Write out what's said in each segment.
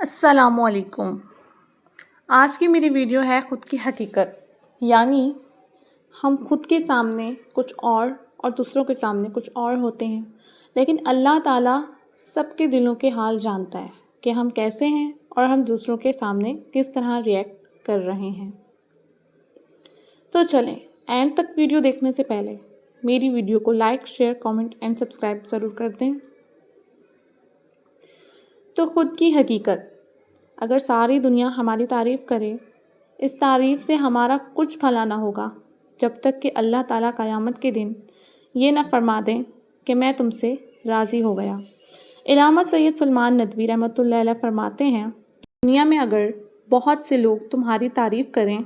السلام علیکم۔ آج کی میری ویڈیو ہے خود کی حقیقت، یعنی ہم خود کے سامنے کچھ اور دوسروں کے سامنے کچھ اور ہوتے ہیں، لیکن اللہ تعالیٰ سب کے دلوں کے حال جانتا ہے کہ ہم کیسے ہیں اور ہم دوسروں کے سامنے کس طرح ریئیکٹ کر رہے ہیں۔ تو چلیں اینڈ تک ویڈیو دیکھنے سے پہلے میری ویڈیو کو like, share, comment and subscribe ضرور کر دیں۔ تو خود کی حقیقت، اگر ساری دنیا ہماری تعریف کرے، اس تعریف سے ہمارا کچھ بھلا نہ ہوگا جب تک کہ اللہ تعالیٰ قیامت کے دن یہ نہ فرما دیں کہ میں تم سے راضی ہو گیا۔ علامہ سید سلیمان ندوی رحمۃ اللہ علیہ فرماتے ہیں کہ دنیا میں اگر بہت سے لوگ تمہاری تعریف کریں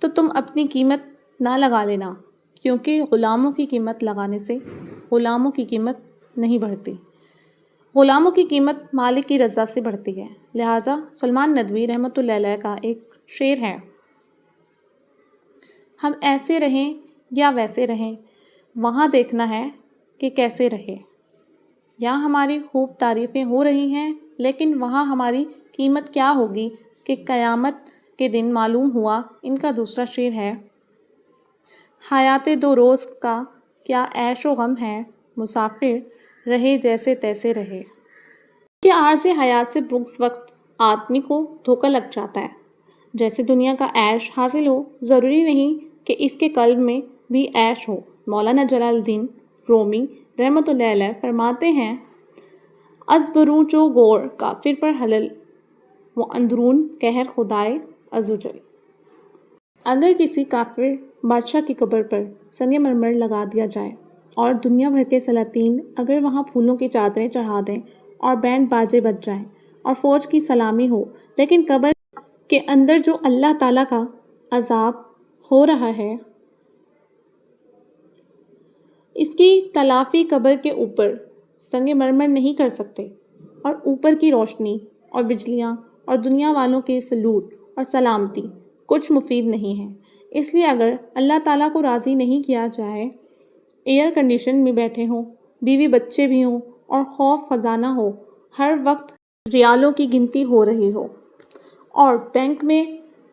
تو تم اپنی قیمت نہ لگا لینا، کیونکہ غلاموں کی قیمت لگانے سے غلاموں کی قیمت نہیں بڑھتی، غلاموں کی قیمت مالک کی رضا سے بڑھتی ہے۔ لہٰذا سلیمان ندوی رحمۃ اللہ علیہ کا ایک شعر ہے، ہم ایسے رہیں یا ویسے رہیں، وہاں دیکھنا ہے کہ کیسے رہے۔ یہاں ہماری خوب تعریفیں ہو رہی ہیں، لیکن وہاں ہماری قیمت کیا ہوگی کہ قیامت کے دن معلوم ہوا۔ ان کا دوسرا شعر ہے، حیات دو روز کا کیا عیش و غم ہے، مسافر رہے جیسے تیسے رہے۔ کہ عارض حیات سے بغض وقت آدمی کو دھوکہ لگ جاتا ہے، جیسے دنیا کا عیش حاصل ہو، ضروری نہیں کہ اس کے قلب میں بھی عیش ہو۔ مولانا جلال الدین رومی رحمۃ اللہ علیہ فرماتے ہیں، از بروں چو گور کافر پر حلل و اندرون قہر خدائے عزوجل۔ اگر کسی کافر بادشاہ کی قبر پر سنگ مرمر لگا دیا جائے اور دنیا بھر کے سلاطین اگر وہاں پھولوں کی چادریں چڑھا دیں اور بینڈ باجے بج جائیں اور فوج کی سلامی ہو، لیکن قبر کے اندر جو اللہ تعالیٰ کا عذاب ہو رہا ہے، اس کی تلافی قبر کے اوپر سنگ مرمر نہیں کر سکتے، اور اوپر کی روشنی اور بجلیاں اور دنیا والوں کے سلوٹ اور سلامتی کچھ مفید نہیں ہے۔ اس لیے اگر اللہ تعالیٰ کو راضی نہیں کیا جائے، ایئر کنڈیشن میں بیٹھے ہوں، بیوی بچے بھی ہوں اور خوف خزانہ ہو، ہر وقت ریالوں کی گنتی ہو رہی ہو اور بینک میں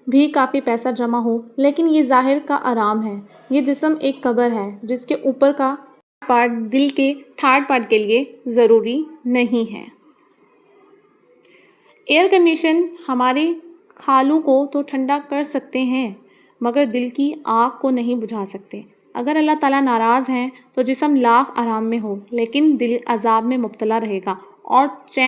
بھی کافی پیسہ جمع ہو، لیکن یہ ظاہر کا آرام ہے، یہ جسم ایک قبر ہے جس کے اوپر کا پارٹ دل کے تھرڈ پارٹ کے لیے ضروری نہیں ہے۔ ایئر کنڈیشن ہمارے خالوں کو تو ٹھنڈا کر سکتے ہیں، مگر دل کی آگ کو نہیں بجھا سکتے۔ اگر اللہ تعالیٰ ناراض ہیں تو جسم لاکھ آرام میں ہو، لیکن دل عذاب میں مبتلا رہے گا اور چین